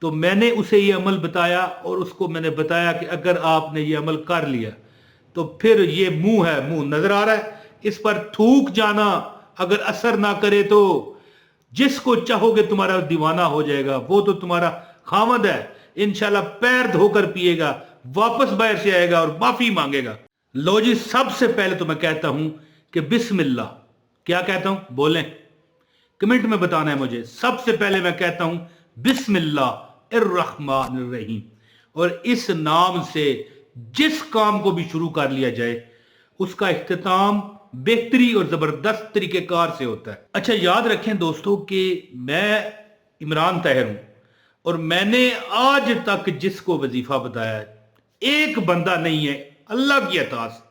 तो मैंने उसे ये अमल बताया और उसको मैंने बताया कि अगर आपने ये अमल कर लिया तो फिर ये मुंह है, मुंह नजर आ रहा है, इस पर थूक जाना, अगर असर ना करे तो जिसको चाहोगे तुम्हारा दीवाना हो जाएगा, वो तो तुम्हारा खामद है, इंशाल्लाह पैर धोकर पिएगा, वापस बाहर से आएगा और माफी मांगेगा। लो जी, सबसे पहले तो मैं कहता हूं कि बिस्मिल्लाह। क्या कहता हूं, बोलें, कमेंट में बताना है मुझे। सबसे पहले मैं कहता हूं बिस्मिल्लाहिर्रहमानिर्रहीम, और इस नाम से जिस काम को भी शुरू कर लिया जाए उसका इख्तिताम बेहतरी और जबरदस्त तरीकेकार से होता है। अच्छा, याद रखें दोस्तों कि मैं इमरान ताहिर हूं और मैंने आज तक जिसको वजीफा बताया है, एक बंदा नहीं है, अल्लाह की अता से,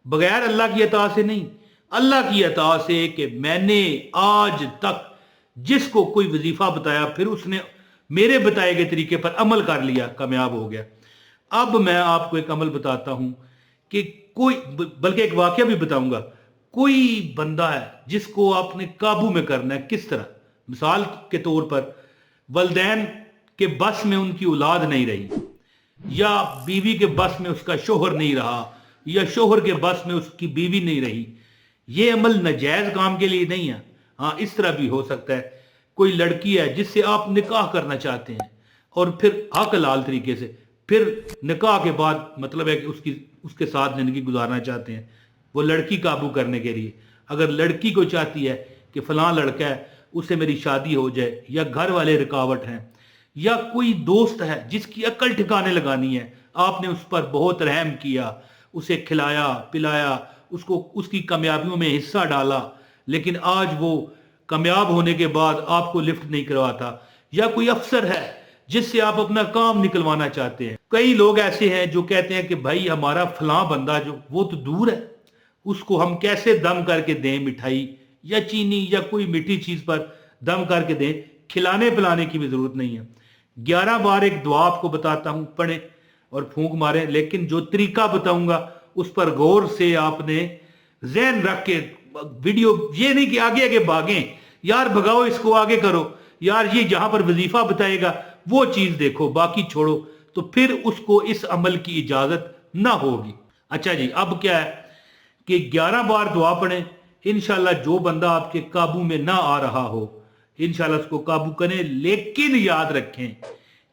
बगैर अल्लाह की अता से नहीं, अल्लाह की अता से, कि मैंने आज तक जिसको कोई वजीफा बताया फिर उसने मेरे बताए गए तरीके पर अमल कर लिया, कामयाब हो गया। अब मैं आपको एक अमल बताता हूं कि कोई, बल्कि एक वाकया भी बताऊंगा, कोई बंदा है जिसको आपने काबू में करना है। किस तरह? मिसाल के तौर पर वलदैन के बस में उनकी औलाद नहीं रही, या बीवी के बस में उसका शोहर नहीं रहा, या शोहर के बस में उसकी बीवी नहीं रही। ये अमल नाजायज काम के लिए नहीं है। हाँ, इस तरह भी हो सकता है, कोई लड़की है जिससे आप निकाह करना चाहते हैं और फिर हक हलाल तरीके से, फिर निकाह के बाद मतलब है कि उसके साथ जिंदगी गुजारना चाहते हैं, वो लड़की काबू करने के लिए। अगर लड़की को चाहती है कि फलां लड़का है, उससे मेरी शादी हो जाए, या घर वाले रुकावट हैं, या कोई दोस्त है जिसकी अकल ठिकाने लगानी है, आपने उस पर बहुत रहम किया, उसे खिलाया पिलाया, उसको उसकी कामयाबियों में हिस्सा डाला, लेकिन आज वो कामयाब होने के बाद आपको लिफ्ट नहीं करवाता, या कोई अफसर है जिससे आप अपना काम निकलवाना चाहते हैं। कई लोग ऐसे हैं जो कहते हैं कि भाई हमारा फलां बंदा जो वो तो दूर है, उसको हम कैसे दम करके दें, मिठाई या चीनी या कोई मीठी चीज पर दम करके दें, खिलाने पिलाने की भी जरूरत नहीं है। 11 बार एक दुआ आपको बताता हूं, पढ़ें और फूंक मारें, लेकिन जो तरीका बताऊंगा उस पर गौर से आपने ज़हन रख के वीडियो, ये नहीं कि आगे आगे भागें, यार भगाओ इसको आगे करो, यार ये जहां पर वजीफा बताएगा वो चीज देखो, बाकी छोड़ो, तो फिर उसको इस अमल की इजाजत ना होगी। अच्छा जी, अब क्या है कि 11 बार दुआ पढ़ें, इंशाल्लाह जो बंदा आपके काबू में ना आ रहा हो इंशाल्लाह उसको काबू करें। लेकिन याद रखें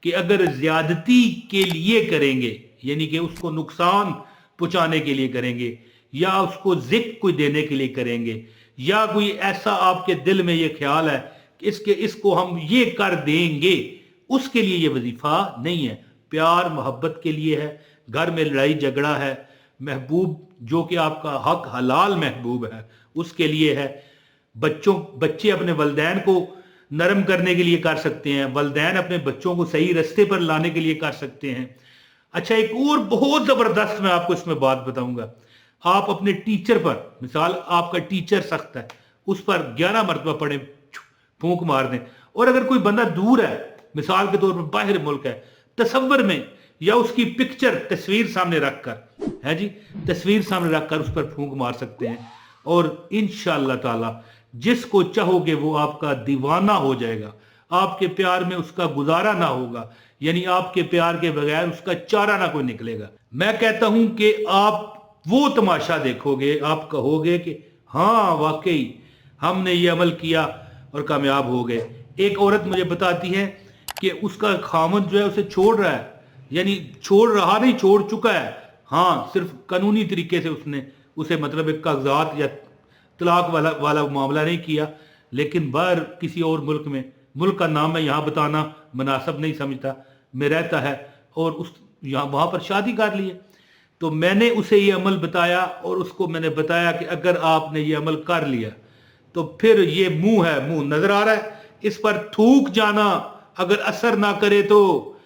कि अगर ज्यादती के लिए करेंगे, यानी कि उसको नुकसान पहुंचाने के लिए करेंगे, या उसको जिक कोई देने के लिए करेंगे, या कोई ऐसा आपके दिल में ये ख्याल है कि इसको हम ये कर देंगे, उसके लिए ये वजीफा नहीं है। प्यार मोहब्बत के लिए है, घर में लड़ाई झगड़ा है, महबूब जो कि आपका हक हलाल महबूब है उसके लिए है। बच्चे अपने वलदैन को नरम करने के लिए कर सकते हैं, वलदैन अपने बच्चों को सही रास्ते पर लाने के लिए कर सकते हैं। अच्छा, एक और बहुत जबरदस्त मैं आपको इसमें बात बताऊंगा। आप अपने टीचर पर, मिसाल आपका टीचर सख्त है, उस पर 11 मरतबा पढ़े, फूंक मार दें। और अगर कोई बंदा दूर है, मिसाल के तौर पर बाहर मुल्क है, तसव्वुर में या उसकी पिक्चर तस्वीर सामने रखकर, है जी, तस्वीर सामने रखकर उस पर फूंक मार सकते हैं, और इंशाअल्लाह ताला जिसको चाहोगे वो आपका दीवाना हो जाएगा, आपके प्यार में उसका गुजारा ना होगा, यानी आपके प्यार के बगैर उसका चारा ना कोई निकलेगा। मैं कहता हूं कि आप वो तमाशा देखोगे, आप कहोगे कि हाँ वाकई हमने ये अमल किया और कामयाब हो गए। एक औरत मुझे बताती है कि उसका खामद जो है उसे छोड़ रहा है, यानी छोड़ रहा नहीं, छोड़ चुका है। हाँ, सिर्फ कानूनी तरीके से उसने उसे मतलब एक कागजात या तलाक वाला मामला नहीं किया, लेकिन बाहर किसी और मुल्क में, मुल्क का नाम मैं यहाँ बताना मुनासिब नहीं समझता, में रहता है, और उस यहाँ वहाँ पर शादी कर ली है। तो मैंने उसे ये अमल बताया और उसको मैंने बताया कि अगर आपने ये अमल कर लिया तो फिर ये मुंह है, मुंह नजर आ रहा है, इस पर थूक जाना, अगर असर ना करे तो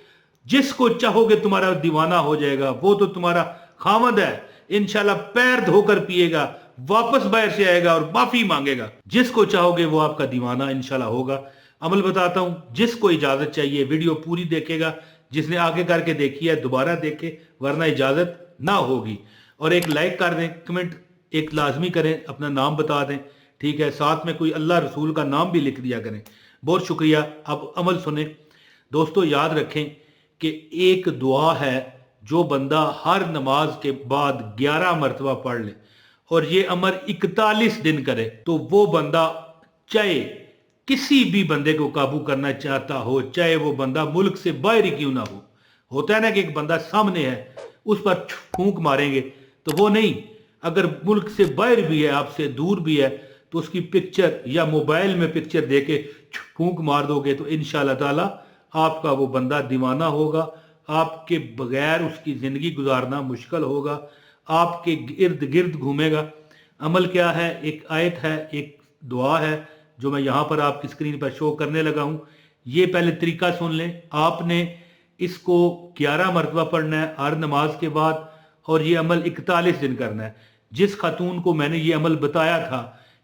जिसको चाहोगे तुम्हारा दीवाना हो जाएगा, वो तो तुम्हारा खामद है, इंशाल्लाह पैर धोकर पिएगा, वापस बाहर से आएगा और माफी मांगेगा। जिसको चाहोगे वो आपका दीवाना इंशाल्लाह होगा। अमल बताता हूं, जिसको इजाजत चाहिए वीडियो पूरी देखेगा, जिसने आगे करके देखी है दोबारा देखे, वरना इजाजत ना होगी। और एक लाइक कर दें, कमेंट एक लाजमी करें, अपना नाम बता दें, ठीक है, साथ में कोई अल्लाह रसूल का नाम भी लिख दिया करें। बहुत शुक्रिया। अब अमल सुने। دوستو یاد رکھیں کہ ایک دعا ہے جو بندہ ہر نماز کے بعد 11 مرتبہ پڑھ لے اور یہ عمل 41 دن کرے تو وہ بندہ چاہے کسی بھی بندے کو قابو کرنا چاہتا ہو، چاہے وہ بندہ ملک سے باہر ہی کیوں نہ ہو، ہوتا ہے نا کہ ایک بندہ سامنے ہے اس پر پھونک ماریں گے تو وہ نہیں، اگر ملک سے باہر بھی ہے، آپ سے دور بھی ہے، تو اس کی پکچر یا موبائل میں پکچر دے کے پھونک مار دو گے تو انشاءاللہ تعالی آپ کا وہ بندہ دیوانہ ہوگا، آپ کے بغیر اس کی زندگی گزارنا مشکل ہوگا، آپ کے ارد گرد گھومے گا۔ عمل کیا ہے؟ ایک آیت ہے، ایک دعا ہے جو میں یہاں پر آپ کی اسکرین پر شو کرنے لگا ہوں۔ یہ پہلے طریقہ سن لیں، آپ نے اس کو 11 مرتبہ پڑھنا ہے ہر نماز کے بعد، اور یہ عمل 41 دن کرنا ہے۔ جس خاتون کو میں نے یہ عمل بتایا تھا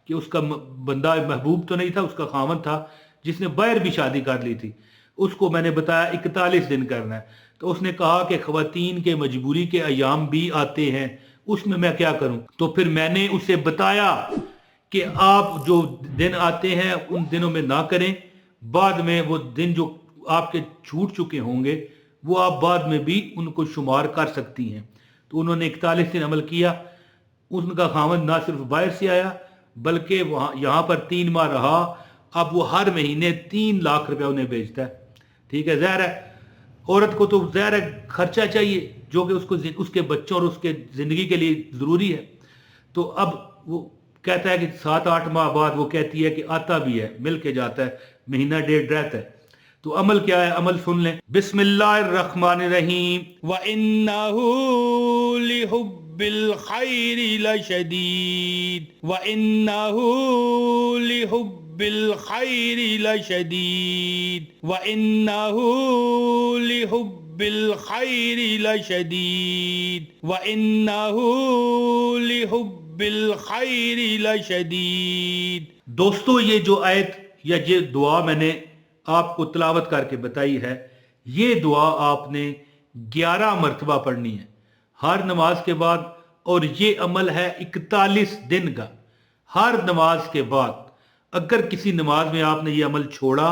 کہ اس کا بندہ محبوب تو نہیں تھا، اس کا خاوند تھا جس نے باہر بھی شادی کر لی تھی، اس کو میں نے بتایا 41 دن کرنا ہے، تو اس نے کہا کہ خواتین کے مجبوری کے ایام بھی آتے ہیں، اس میں کیا کروں؟ تو پھر میں نے اسے بتایا کہ آپ جو دن آتے ہیں ان دنوں میں نہ کریں، بعد میں وہ دن جو آپ کے چھوٹ چکے ہوں گے وہ آپ بعد میں بھی ان کو شمار کر سکتی ہیں۔ تو انہوں نے 41 دن عمل کیا، ان کا خاوند نہ صرف باہر سے آیا بلکہ یہاں پر 3 ماہ رہا، اب وہ ہر مہینے 3 لاکھ روپے انہیں بھیجتا ہے۔ ٹھیک ہے، ظاہر ہے عورت کو تو ظاہر ہے خرچہ چاہیے جو کہ اس کے بچوں اور اس کے زندگی کے لیے ضروری ہے، تو اب وہ کہتا ہے کہ 7-8 ماہ بعد وہ کہتی ہے کہ آتا بھی ہے، مل کے جاتا ہے، مہینہ ڈیڑھ رہتا ہے۔ تو عمل کیا ہے؟ عمل سن لیں، بسم اللہ الرحمن الرحیم، وَإِنَّهُ لِحُبِّ الْخَيْرِ لَشَدِيدٌ وَإِنَّهُ لِحُبِّ الْخَيْرِ لَشَدِيدٌ وَإِنَّهُ لِحُبِّ الْخَيْرِ لَشَدِيدٌ وَإِنَّهُ لِحُبِّ الْخَيْرِ لَشَدِيدٌ۔ دوستو یہ جو آیت یا یہ دعا میں نے آپ کو تلاوت کر کے بتائی ہے، یہ دعا آپ نے 11 مرتبہ پڑھنی ہے ہر نماز کے بعد، اور یہ عمل ہے 41 دن کا ہر نماز کے بعد۔ اگر کسی نماز میں آپ نے یہ عمل چھوڑا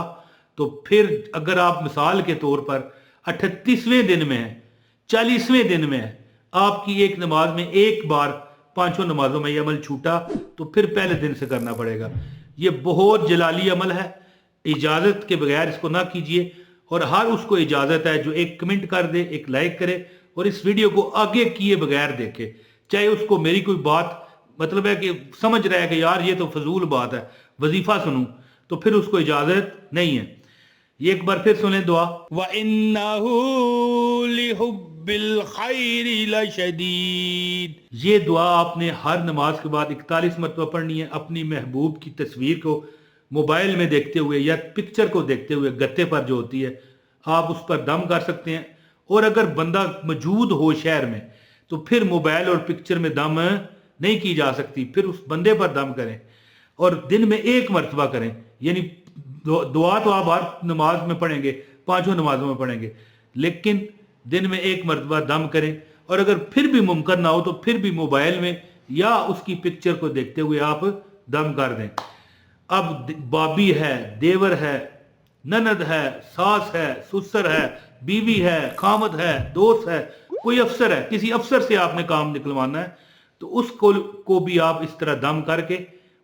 تو پھر اگر آپ مثال کے طور پر 38ویں دن میں ہیں، 40ویں دن میں ہیں، آپ کی ایک نماز میں ایک بار 5 نمازوں میں یہ عمل چھوٹا تو پھر پہلے دن سے کرنا پڑے گا۔ یہ بہت جلالی عمل ہے، اجازت کے بغیر اس کو نہ کیجئے، اور ہر اس کو اجازت ہے جو ایک کمنٹ کر دے، ایک لائک کرے اور اس ویڈیو کو آگے کیے بغیر دیکھے، چاہے اس کو میری کوئی بات مطلب ہے کہ سمجھ رہا ہے کہ یار یہ تو فضول بات ہے، وظیفہ سنوں، تو پھر اس کو اجازت نہیں ہے۔ یہ ایک بار پھر سنیں دعا، وَإِنَّهُ لِحُبِّ الْخَيْرِ لَشَدِيدٌ۔ یہ دعا آپ نے ہر نماز کے بعد 41 مرتبہ پڑھنی ہے، اپنی محبوب کی تصویر کو موبائل میں دیکھتے ہوئے یا پکچر کو دیکھتے ہوئے، گتے پر جو ہوتی ہے آپ اس پر دم کر سکتے ہیں، اور اگر بندہ موجود ہو شہر میں تو پھر موبائل اور پکچر میں دم نہیں کی جا سکتی، پھر اس بندے پر دم کریں اور دن میں 1 مرتبہ کریں، یعنی دعا تو آپ ہر نماز میں پڑھیں گے، 5 نمازوں میں پڑھیں گے، لیکن دن میں 1 مرتبہ دم کریں، اور اگر پھر بھی ممکن نہ ہو تو پھر بھی موبائل میں یا اس کی پکچر کو دیکھتے ہوئے آپ دم کر دیں۔ اب بابی ہے، دیور ہے، نند ہے، ساس ہے، سسر ہے، بیوی ہے، خامد ہے، دوست ہے، کوئی افسر ہے، کسی افسر سے آپ نے کام نکلوانا ہے تو اس کو بھی آپ اس طرح دم کر کے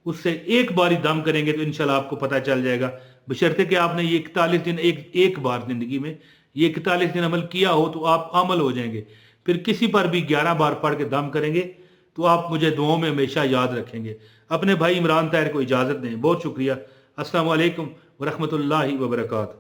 اس سے ایک باری دم کریں گے تو انشاءاللہ آپ کو پتہ چل جائے گا، بشرطے کہ آپ نے یہ 41 دن ایک بار زندگی میں یہ 41 دن عمل کیا ہو تو آپ عمل ہو جائیں گے۔ پھر کسی پر بھی 11 بار پڑھ کے دم کریں گے تو آپ مجھے دعاؤں میں ہمیشہ یاد رکھیں گے۔ اپنے بھائی عمران طاہر کو اجازت دیں، بہت شکریہ۔ السلام علیکم ورحمۃ اللہ وبرکاتہ۔